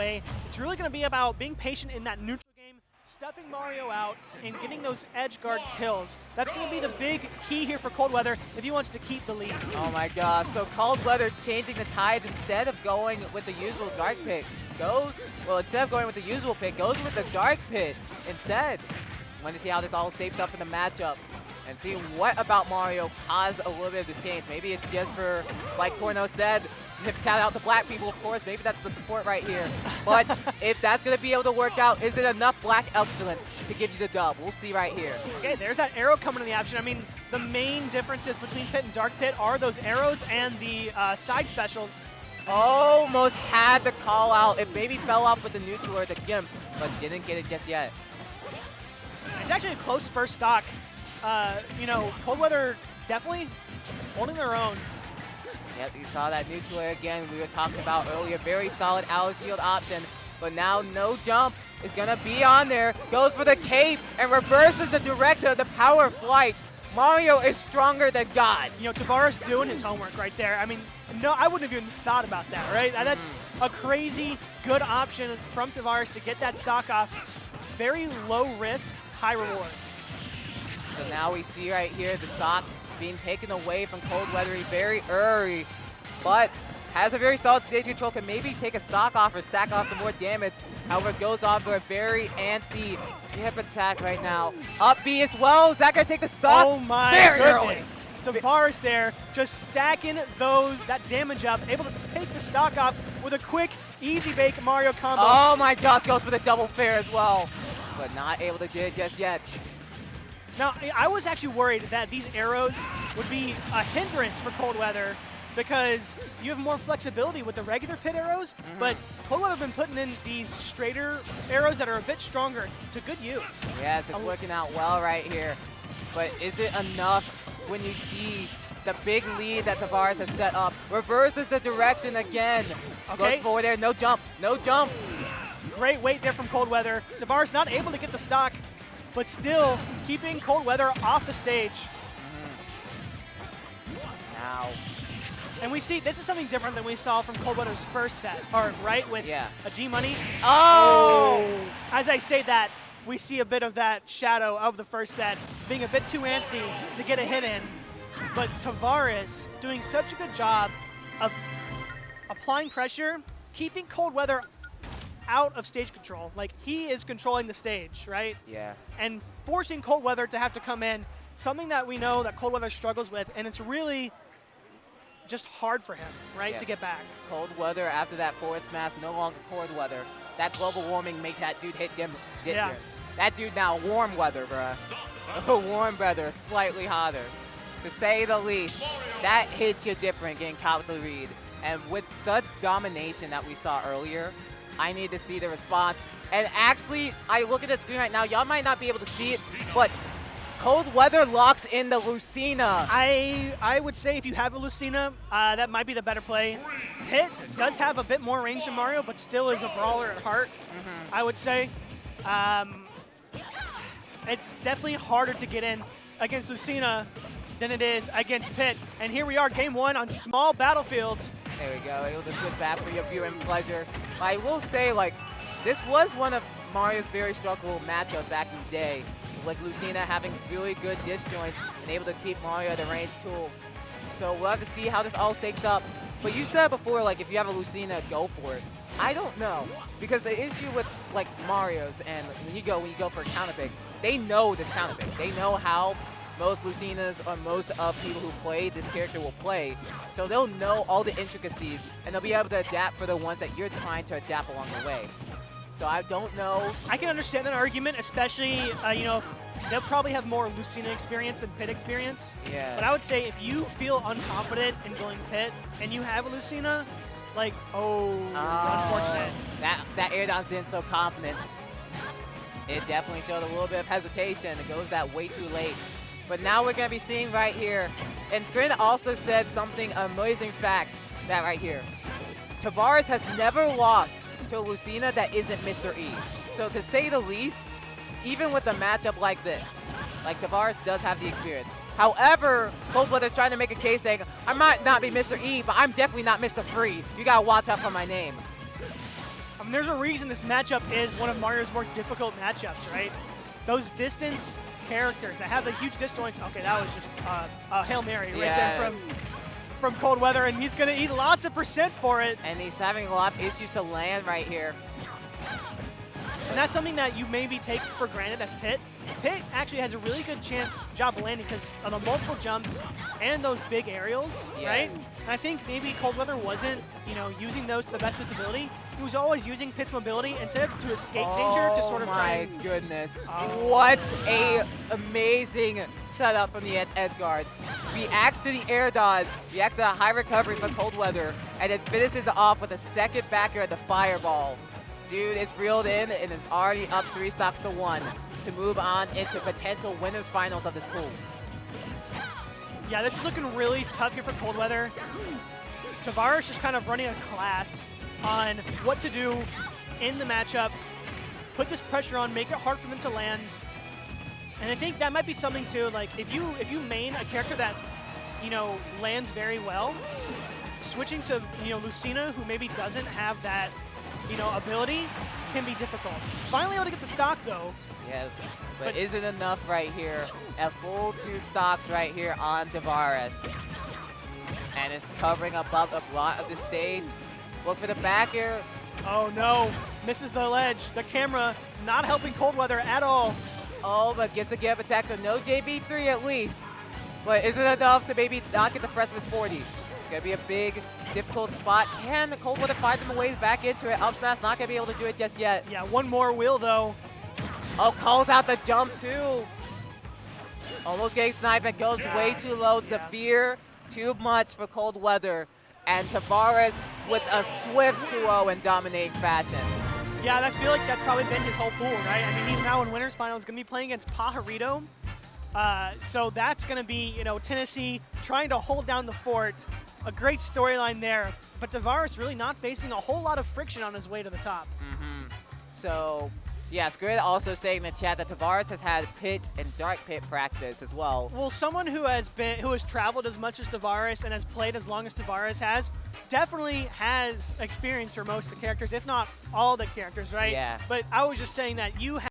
way. It's really going to be about being patient in that neutral game, stuffing Mario out, and getting those edge guard kills. That's going to be the big key here for Coldweather if he wants to keep the lead. Oh my gosh, so Coldweather changing the tides instead of going with the usual dark pick. Instead of going with the usual pick, goes with the dark pit instead. Want to see how this all shapes up in the matchup and see what about Mario caused a little bit of this change. Maybe it's just for, like Corno said, shout out to black people, of course. Maybe that's the support right here. But if that's going to be able to work out, is it enough black excellence to give you the dub? We'll see right here. Okay, there's that arrow coming in the action. I mean, the main differences between Pit and Dark Pit are those arrows and the side specials. Almost had the call out. It maybe fell off with the neutral or the gimp, but didn't get it just yet. It's actually a close first stock. You know, Coldweather definitely holding their own. Yep, you saw that neutral air again we were talking about earlier. Very solid out shield option, but now no jump is gonna be on there. Goes for the cape and reverses the direction of the power flight. Mario is stronger than God. You know, Tavares doing his homework right there. I mean, no, I wouldn't have even thought about that, right? That's a crazy good option from Tavares to get that stock off. Very low risk, high reward. So now we see right here the stock being taken away from Coldweather very early, but has a very solid stage control, can maybe take a stock off or stack on some more damage. However, goes on for a very antsy hip attack right now. Up B as well, is that gonna take the stock? Oh my goodness. Tavares there, just stacking that damage up, able to take the stock off with a quick, easy bake Mario combo. Oh my gosh, goes for the double fair as well, but not able to get it just yet. Now, I was actually worried that these arrows would be a hindrance for Coldweather because you have more flexibility with the regular pit arrows, but Coldweather have been putting in these straighter arrows that are a bit stronger to good use. Yes, it's working out well right here, but is it enough when you see the big lead that Tavares has set up? Reverses the direction again. Okay. Goes forward there, no jump, no jump. Great weight there from Coldweather. Tavares not able to get the stock, but still keeping Coldweather off the stage. Now. And we see, this is something different than we saw from Coldweather's first set, or right, with a G-Money. Oh! As I say that, we see a bit of that shadow of the first set, being a bit too antsy to get a hit in. But Tavares doing such a good job of applying pressure, keeping Coldweather out of stage control. Like, he is controlling the stage, right? Yeah. And forcing Coldweather to have to come in, something that we know that Coldweather struggles with, and it's really just hard for him, right, to get back. Coldweather after that forward smash, no longer Coldweather. That global warming makes that dude hit dim. That dude now warm weather, bruh. Warm weather, slightly hotter. To say the least, that hits you different getting caught with the read. And with such domination that we saw earlier, I need to see the response. And actually, I look at the screen right now, y'all might not be able to see it, but Coldweather locks in the Lucina. I would say if you have a Lucina, that might be the better play. Pit does have a bit more range than Mario, but still is a brawler at heart, I would say. It's definitely harder to get in against Lucina than it is against Pit. And here we are, game one on small battlefields. There we go, able to switch back for your viewing pleasure. I will say, like, this was one of Mario's very struggle matchups back in the day. Like Lucina having really good disjoints and able to keep Mario at the range tool. So we'll have to see how this all stakes up. But you said before, like, if you have a Lucina, go for it. I don't know, because the issue with like Mario's and when you go for a counter pick, they know this counter pick. They know how most Lucinas or most of people who play this character will play. So they'll know all the intricacies and they'll be able to adapt for the ones that you're trying to adapt along the way. So I don't know. I can understand that argument, especially, you know, they'll probably have more Lucina experience than Pit experience. Yeah. But I would say if you feel unconfident in going Pit and you have a Lucina, like, unfortunate. That air dance didn't show confidence. It definitely showed a little bit of hesitation. It goes that way too late. But now we're going to be seeing right here. And Scrin also said something amazing fact that right here. Tavares has never lost to a Lucina that isn't Mr. E. So to say the least, even with a matchup like this, like Tavares does have the experience. However, Coldweather's trying to make a case saying, I might not be Mr. E, but I'm definitely not Mr. Free. You gotta watch out for my name. I mean, there's a reason this matchup is one of Mario's more difficult matchups, right? Those distance characters that have the huge distance. Okay, that was just a Hail Mary right there from Coldweather, and he's going to eat lots of percent for it. And he's having a lot of issues to land right here. And that's something that you maybe take for granted as KiT. KiT actually has a really good job of landing because of the multiple jumps and those big aerials, right? And I think maybe Coldweather wasn't, using those to the best of his ability. He was always using KiT's mobility instead of to escape danger to sort of try. Oh my goodness! What a amazing setup from the edge guard. Reacts to the air dodge, reacts to the high recovery for Coldweather, and then finishes off with a second backer at the fireball. Dude, it's reeled in and is already up 3 stocks to 1 to move on into potential winners finals of this pool. Yeah, this is looking really tough here for Coldweather. Tavares just kind of running a class on what to do in the matchup, put this pressure on, make it hard for them to land. And I think that might be something too, like if you main a character that, lands very well, switching to, Lucina, who maybe doesn't have that, ability, can be difficult. Finally able to get the stock though. Yes, but isn't enough right here. A full 2 stocks right here on Tavares. And is covering above a lot of the stage. Look for the back air. Oh no, misses the ledge. The camera not helping Coldweather at all. Oh, but gets the get up attack, so no JB3 at least. But is it enough to maybe not get the freshman 40? It's gonna be a big, difficult spot. Can Coldweather find them ways back into it? Up smash not gonna be able to do it just yet. Yeah, one more wheel though. Oh, calls out the jump too. Almost getting sniped, but goes way too low. Severe, too much for Coldweather. And Tavares with a swift 2-0 in dominating fashion. Yeah, I feel like that's probably been his whole pool, right? I mean, he's now in winners finals, going to be playing against Pajarito. So that's going to be, Tennessee trying to hold down the fort. A great storyline there. But Tavares really not facing a whole lot of friction on his way to the top. So, yeah, Squid also saying in the chat that Tavares has had pit and dark pit practice as well. Well, someone who has traveled as much as Tavares and has played as long as Tavares has, definitely has experience for most of the characters, if not all the characters, right? Yeah. But I was just saying that you have